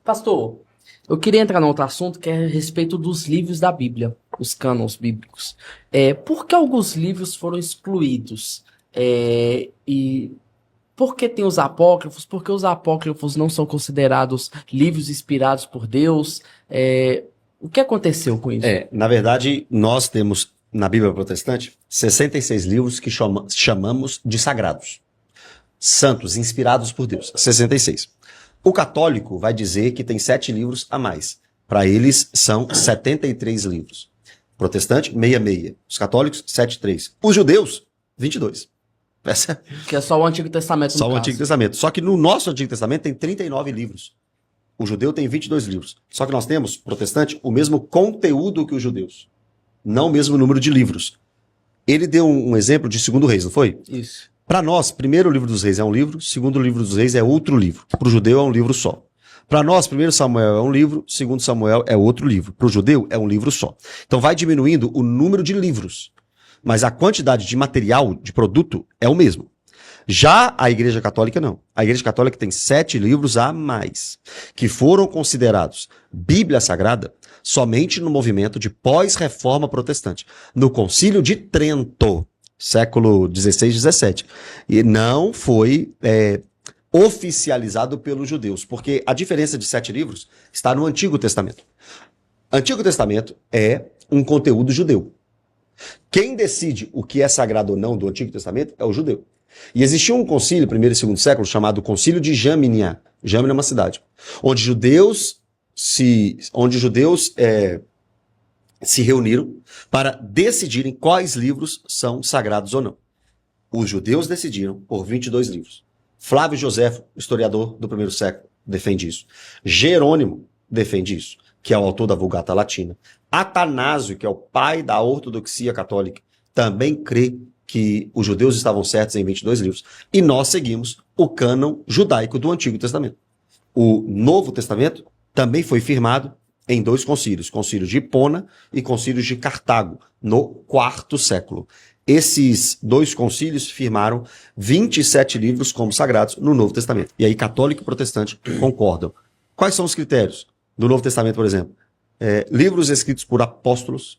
Pastor, eu queria entrar num outro assunto que é a respeito dos livros da Bíblia, os cânons bíblicos. Por que alguns livros foram excluídos? E por que tem os apócrifos? Por que os apócrifos não são considerados livros inspirados por Deus? O que aconteceu com isso? Na verdade, nós temos na Bíblia protestante 66 livros que chamamos de sagrados. Santos, inspirados por Deus. 66. O católico vai dizer que tem 7 livros a mais. Para eles, são 73 livros. Protestante, 66. Os católicos, 73. Os judeus, 22. Que é só o Antigo Testamento, no Só o caso. Antigo Testamento. Só que no nosso Antigo Testamento tem 39 livros. O judeu tem 22 livros. Só que nós temos, protestante, o mesmo conteúdo que os judeus. Não o mesmo número de livros. Ele deu um exemplo de 2 Reis, não foi? Isso. Para nós, primeiro livro dos reis é um livro, segundo livro dos reis é outro livro. Para o judeu é um livro só. Para nós, primeiro Samuel é um livro, segundo Samuel é outro livro. Para o judeu é um livro só. Então vai diminuindo o número de livros, mas a quantidade de material, de produto, é o mesmo. Já a Igreja Católica não. A Igreja Católica tem 7 livros a mais, que foram considerados Bíblia Sagrada somente no movimento de pós-reforma protestante, no Concílio de Trento, século XVI e XVII. E não foi oficializado pelos judeus, porque a diferença de 7 livros está no Antigo Testamento. Antigo Testamento é um conteúdo judeu. Quem decide o que é sagrado ou não do Antigo Testamento é o judeu. E existia um concílio, primeiro e segundo século, chamado Concílio de Jamnia. Jamnia é uma cidade, onde judeus se reuniram para decidirem quais livros são sagrados ou não. Os judeus decidiram por 22 livros. Flávio Joséfo, historiador do primeiro século, defende isso. Jerônimo defende isso, que é o autor da Vulgata Latina. Atanásio, que é o pai da ortodoxia católica, também crê que os judeus estavam certos em 22 livros. E nós seguimos o cânon judaico do Antigo Testamento. O Novo Testamento também foi firmado em 2 concílios, concílio de Hipona e concílio de Cartago, no 4º século. Esses 2 concílios firmaram 27 livros como sagrados no Novo Testamento. E aí católico e protestante concordam. Quais são os critérios do Novo Testamento, por exemplo? Livros escritos por apóstolos,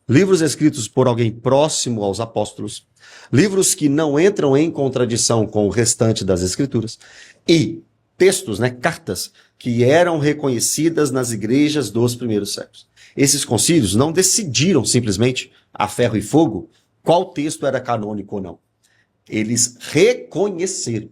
livros escritos por alguém próximo aos apóstolos, livros que não entram em contradição com o restante das Escrituras e textos, cartas, que eram reconhecidas nas igrejas dos primeiros séculos. Esses concílios não decidiram simplesmente a ferro e fogo qual texto era canônico ou não. Eles reconheceram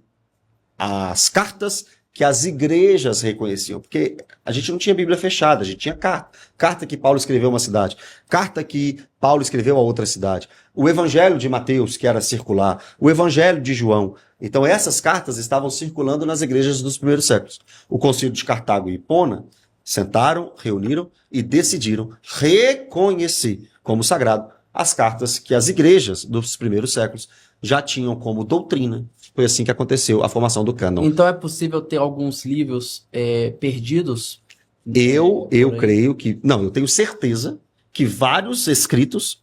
as cartas que as igrejas reconheciam, porque a gente não tinha Bíblia fechada, a gente tinha carta que Paulo escreveu a uma cidade, carta que Paulo escreveu a outra cidade, o Evangelho de Mateus, que era circular, o Evangelho de João. Então essas cartas estavam circulando nas igrejas dos primeiros séculos. O Concílio de Cartago e Hipona sentaram, reuniram e decidiram reconhecer como sagrado as cartas que as igrejas dos primeiros séculos já tinham como doutrina. Foi assim que aconteceu a formação do cânon. Então é possível ter alguns livros perdidos? Eu creio que... Não, eu tenho certeza que vários escritos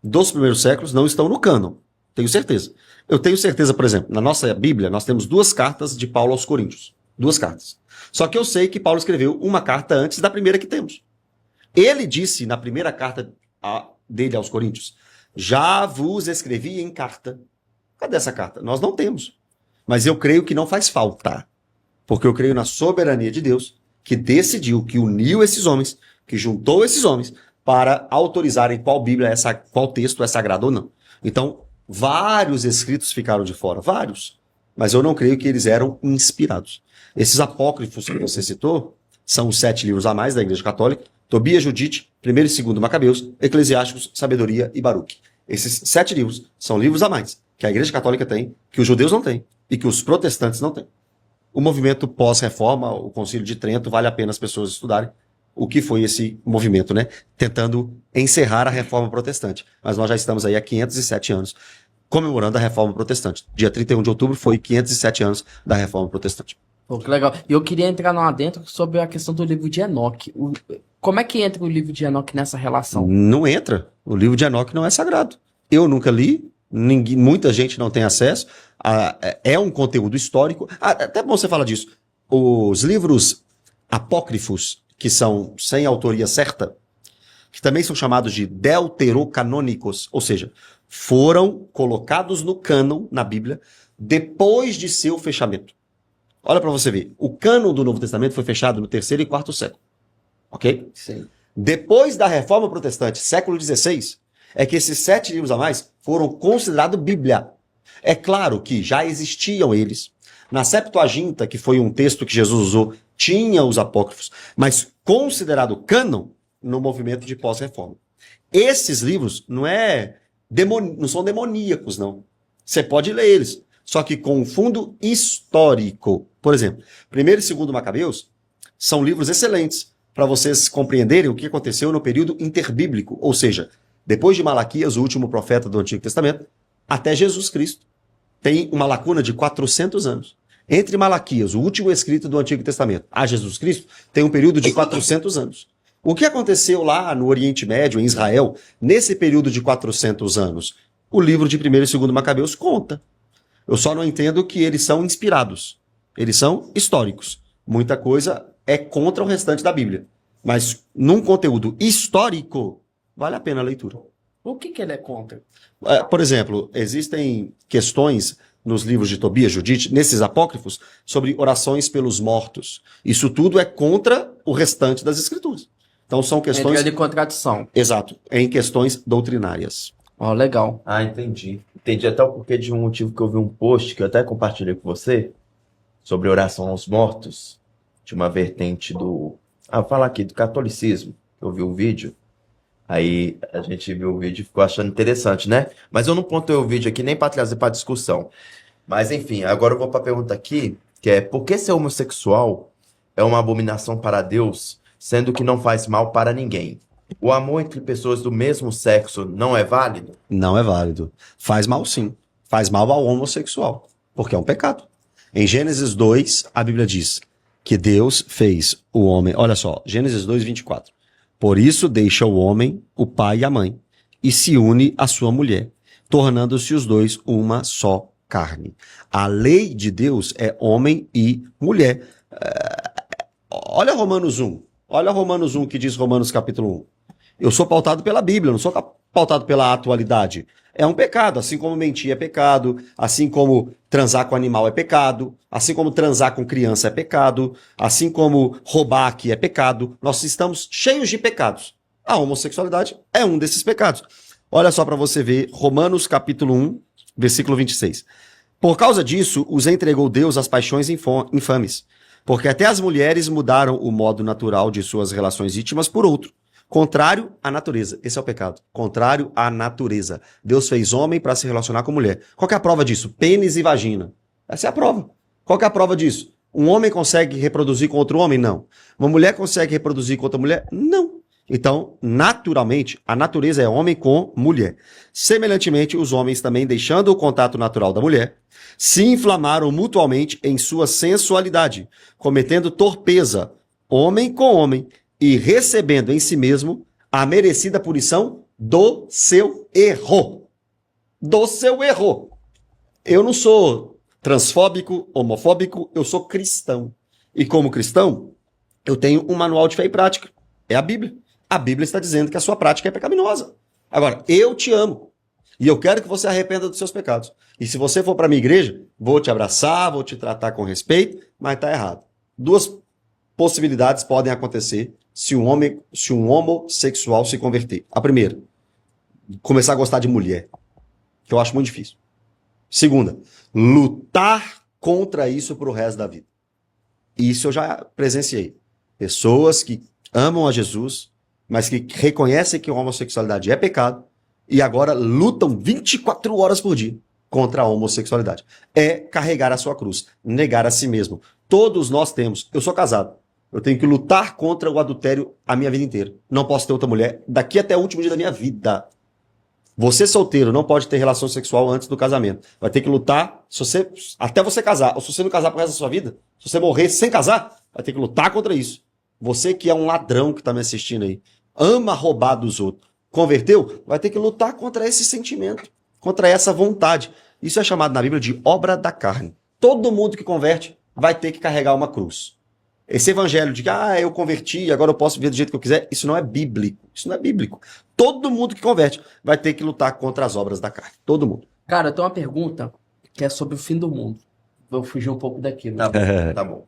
dos primeiros séculos não estão no cânon. Tenho certeza. Eu tenho certeza, por exemplo, na nossa Bíblia, nós temos 2 cartas de Paulo aos Coríntios. 2 cartas. Só que eu sei que Paulo escreveu uma carta antes da primeira que temos. Ele disse na primeira carta dele aos Coríntios, já vos escrevi em carta. Cadê essa carta? Nós não temos. Mas eu creio que não faz falta. Porque eu creio na soberania de Deus, que decidiu, que uniu esses homens, que juntou esses homens, para autorizarem qual Bíblia qual texto é sagrado ou não. Então, vários escritos ficaram de fora. Vários. Mas eu não creio que eles eram inspirados. Esses apócrifos que você citou, são os 7 livros a mais da Igreja Católica, Tobias, Judite, 1º e 2º Macabeus, Eclesiásticos, Sabedoria e Baruque. Esses 7 livros são livros a mais, que a Igreja Católica tem, que os judeus não têm, e que os protestantes não têm. O movimento pós-reforma, o Concílio de Trento, vale a pena as pessoas estudarem o que foi esse movimento, tentando encerrar a reforma protestante. Mas nós já estamos aí há 507 anos comemorando a reforma protestante. Dia 31 de outubro foi 507 anos da reforma protestante. Pô, que legal. E eu queria entrar lá dentro sobre a questão do livro de Enoque. Como é que entra o livro de Enoque nessa relação? Não entra. O livro de Enoque não é sagrado. Eu nunca li, muita gente não tem acesso. É um conteúdo histórico. Até bom você falar disso. Os livros apócrifos, que são sem autoria certa, que também são chamados de deuterocanônicos, ou seja, foram colocados no cânon, na Bíblia, depois de seu fechamento. Olha para você ver, o cânon do Novo Testamento foi fechado no terceiro e quarto século, ok? Sim. Depois da Reforma Protestante, século XVI, é que esses 7 livros a mais foram considerados Bíblia. É claro que já existiam eles. Na Septuaginta, que foi um texto que Jesus usou, tinha os apócrifos, mas considerado cânon no movimento de pós-reforma. Esses livros não são demoníacos, não. Você pode ler eles, só que com um fundo histórico. Por exemplo, 1º e 2º Macabeus são livros excelentes para vocês compreenderem o que aconteceu no período interbíblico, ou seja, depois de Malaquias, o último profeta do Antigo Testamento, até Jesus Cristo. Tem uma lacuna de 400 anos. Entre Malaquias, o último escrito do Antigo Testamento, a Jesus Cristo, tem um período de 400 anos. O que aconteceu lá no Oriente Médio, em Israel, nesse período de 400 anos? O livro de 1º e 2º Macabeus conta. Eu só não entendo que eles são inspirados. Eles são históricos. Muita coisa é contra o restante da Bíblia. Mas num conteúdo histórico, vale a pena a leitura. O que ele é contra? Por exemplo, existem questões nos livros de Tobias, Judite, nesses apócrifos, sobre orações pelos mortos. Isso tudo é contra o restante das escrituras. Então são questões... Entra de contradição. Exato, em questões doutrinárias. Ó, legal. Ah, entendi. Entendi até o porquê de um motivo que eu vi um post, que eu até compartilhei com você, sobre oração aos mortos, de uma vertente do... vou falar aqui, do catolicismo. Eu vi um vídeo, aí a gente viu o vídeo e ficou achando interessante, né? Mas eu não pontuei o vídeo aqui nem para trazer para discussão. Mas enfim, agora eu vou para a pergunta aqui, que é: por que ser homossexual é uma abominação para Deus, sendo que não faz mal para ninguém? O amor entre pessoas do mesmo sexo não é válido? Não é válido. Faz mal sim. Faz mal ao homossexual, porque é um pecado. Em Gênesis 2, a Bíblia diz que Deus fez o homem... Olha só, Gênesis 2, 24. Por isso deixa o homem, o pai e a mãe, e se une à sua mulher, tornando-se os dois uma só carne. A lei de Deus é homem e mulher. Olha Romanos 1. Olha Romanos 1 que diz Romanos capítulo 1. Eu sou pautado pela Bíblia, não sou pautado pela atualidade. É um pecado, assim como mentir é pecado, assim como transar com animal é pecado, assim como transar com criança é pecado, assim como roubar aqui é pecado. Nós estamos cheios de pecados. A homossexualidade é um desses pecados. Olha só para você ver, Romanos capítulo 1, versículo 26. Por causa disso, os entregou Deus às paixões infames, porque até as mulheres mudaram o modo natural de suas relações íntimas por outro, contrário à natureza. Esse é o pecado. Contrário à natureza. Deus fez homem para se relacionar com mulher. Qual que é a prova disso? Pênis e vagina. Essa é a prova. Qual que é a prova disso? Um homem consegue reproduzir com outro homem? Não. Uma mulher consegue reproduzir com outra mulher? Não. Então, naturalmente, a natureza é homem com mulher. Semelhantemente, os homens também, deixando o contato natural da mulher, se inflamaram mutuamente em sua sensualidade, cometendo torpeza, homem com homem, e recebendo em si mesmo a merecida punição do seu erro. Do seu erro. Eu não sou transfóbico, homofóbico, eu sou cristão. E como cristão, eu tenho um manual de fé e prática. É a Bíblia. A Bíblia está dizendo que a sua prática é pecaminosa. Agora, eu te amo. E eu quero que você arrependa dos seus pecados. E se você for para a minha igreja, vou te abraçar, vou te tratar com respeito, mas está errado. 2 possibilidades podem acontecer se um homossexual se converter. A primeira, começar a gostar de mulher, que eu acho muito difícil. Segunda, lutar contra isso pro resto da vida. Isso eu já presenciei. Pessoas que amam a Jesus, mas que reconhecem que a homossexualidade é pecado e agora lutam 24 horas por dia contra a homossexualidade. É carregar a sua cruz, negar a si mesmo. Todos nós temos. Eu sou casado. Eu tenho que lutar contra o adultério a minha vida inteira. Não posso ter outra mulher daqui até o último dia da minha vida. Você solteiro não pode ter relação sexual antes do casamento. Vai ter que lutar até você casar. Ou se você não casar pro resto da sua vida, se você morrer sem casar, vai ter que lutar contra isso. Você que é um ladrão que está me assistindo aí, ama roubar dos outros, converteu, vai ter que lutar contra esse sentimento, contra essa vontade. Isso é chamado na Bíblia de obra da carne. Todo mundo que converte vai ter que carregar uma cruz. Esse evangelho de que, eu converti, agora eu posso viver do jeito que eu quiser, isso não é bíblico. Isso não é bíblico. Todo mundo que converte vai ter que lutar contra as obras da carne. Todo mundo. Cara, eu tenho uma pergunta que é sobre o fim do mundo. Vou fugir um pouco daquilo. Tá bom, tá bom.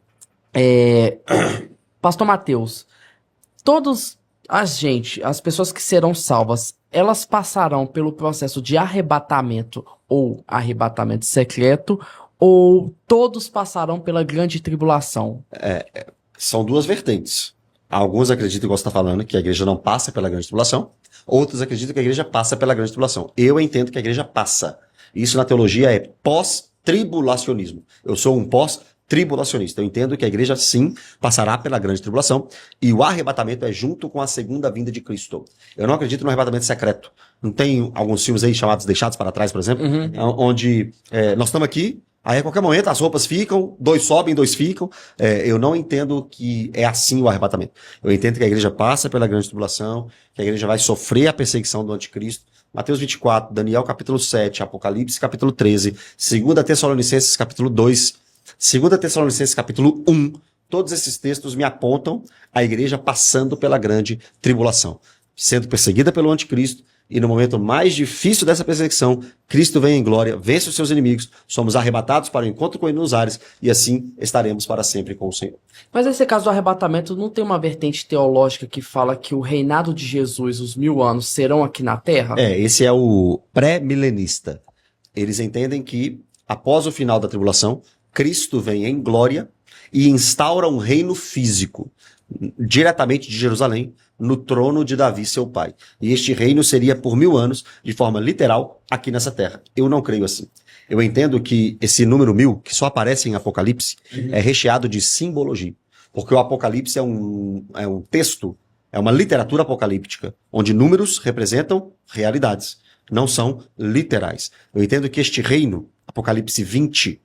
Pastor Mateus, as pessoas que serão salvas, elas passarão pelo processo de arrebatamento ou arrebatamento secreto, ou todos passarão pela grande tribulação? São duas vertentes. Alguns acreditam, igual você está falando, que a igreja não passa pela grande tribulação. Outros acreditam que a igreja passa pela grande tribulação. Eu entendo que a igreja passa. Isso na teologia é pós-tribulacionismo. Eu sou um pós-tribulacionista. Eu entendo que a igreja, sim, passará pela grande tribulação. E o arrebatamento é junto com a segunda vinda de Cristo. Eu não acredito no arrebatamento secreto. Não tem alguns filmes aí chamados Deixados para Trás, por exemplo, onde nós estamos aqui, aí a qualquer momento as roupas ficam, 2 sobem, 2 ficam. Eu não entendo que é assim o arrebatamento. Eu entendo que a igreja passa pela grande tribulação, que a igreja vai sofrer a perseguição do anticristo. Mateus 24, Daniel capítulo 7, Apocalipse capítulo 13, 2 Tessalonicenses capítulo 2, 2 Tessalonicenses capítulo 1. Todos esses textos me apontam a igreja passando pela grande tribulação, sendo perseguida pelo anticristo. E no momento mais difícil dessa perseguição, Cristo vem em glória, vence os seus inimigos, somos arrebatados para o encontro com ele nos ares, e assim estaremos para sempre com o Senhor. Mas nesse caso do arrebatamento, não tem uma vertente teológica que fala que o reinado de Jesus, os 1000 anos, serão aqui na Terra? Esse é o pré-milenista. Eles entendem que, após o final da tribulação, Cristo vem em glória e instaura um reino físico, diretamente de Jerusalém, no trono de Davi, seu pai. E este reino seria por 1000 anos, de forma literal, aqui nessa terra. Eu não creio assim. Eu entendo que esse número 1000, que só aparece em Apocalipse, é recheado de simbologia. Porque o Apocalipse é um texto, é uma literatura apocalíptica, onde números representam realidades, não são literais. Eu entendo que este reino, Apocalipse 20,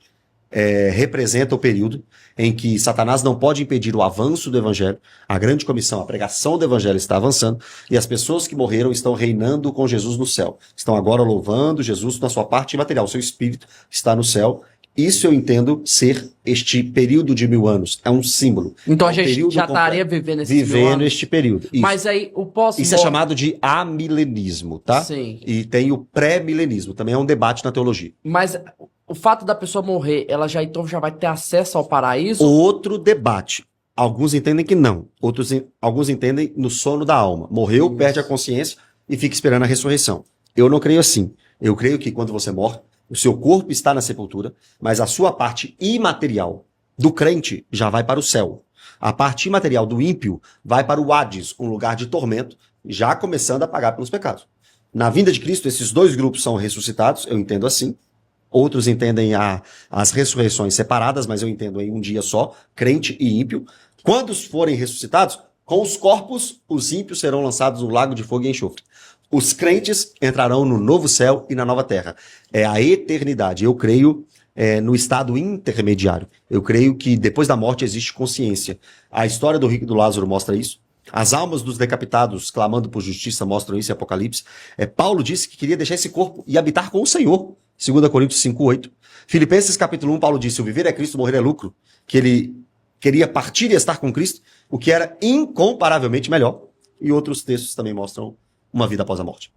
representa o período em que Satanás não pode impedir o avanço do evangelho, a grande comissão, a pregação do evangelho está avançando, e as pessoas que morreram estão reinando com Jesus no céu. Estão agora louvando Jesus na sua parte material, o seu espírito está no céu. Isso eu entendo ser este período de 1000 anos. É um símbolo. Então a gente já estaria vivendo esse vivendo este período. Isso. Mas aí o pós-morte... Isso é chamado de amilenismo, tá? Sim. E tem o pré-milenismo, também é um debate na teologia. Mas o fato da pessoa morrer, ela já então já vai ter acesso ao paraíso? Outro debate. Alguns entendem que não. Alguns entendem no sono da alma. Morreu, perde a consciência e fica esperando a ressurreição. Eu não creio assim. Eu creio que quando você morre, o seu corpo está na sepultura, mas a sua parte imaterial do crente já vai para o céu. A parte imaterial do ímpio vai para o Hades, um lugar de tormento, já começando a pagar pelos pecados. Na vinda de Cristo, esses dois grupos são ressuscitados, eu entendo assim. Outros entendem as ressurreições separadas, mas eu entendo em um dia só, crente e ímpio. Quando forem ressuscitados, com os corpos, os ímpios serão lançados no lago de fogo e enxofre. Os crentes entrarão no novo céu e na nova terra. É a eternidade. Eu creio no estado intermediário. Eu creio que depois da morte existe consciência. A história do rico e do Lázaro mostra isso. As almas dos decapitados clamando por justiça mostram isso em Apocalipse. Paulo disse que queria deixar esse corpo e habitar com o Senhor. 2 Coríntios 5:8. Filipenses capítulo 1, Paulo disse, o viver é Cristo, morrer é lucro. Que ele queria partir e estar com Cristo, o que era incomparavelmente melhor. E outros textos também mostram uma vida após a morte.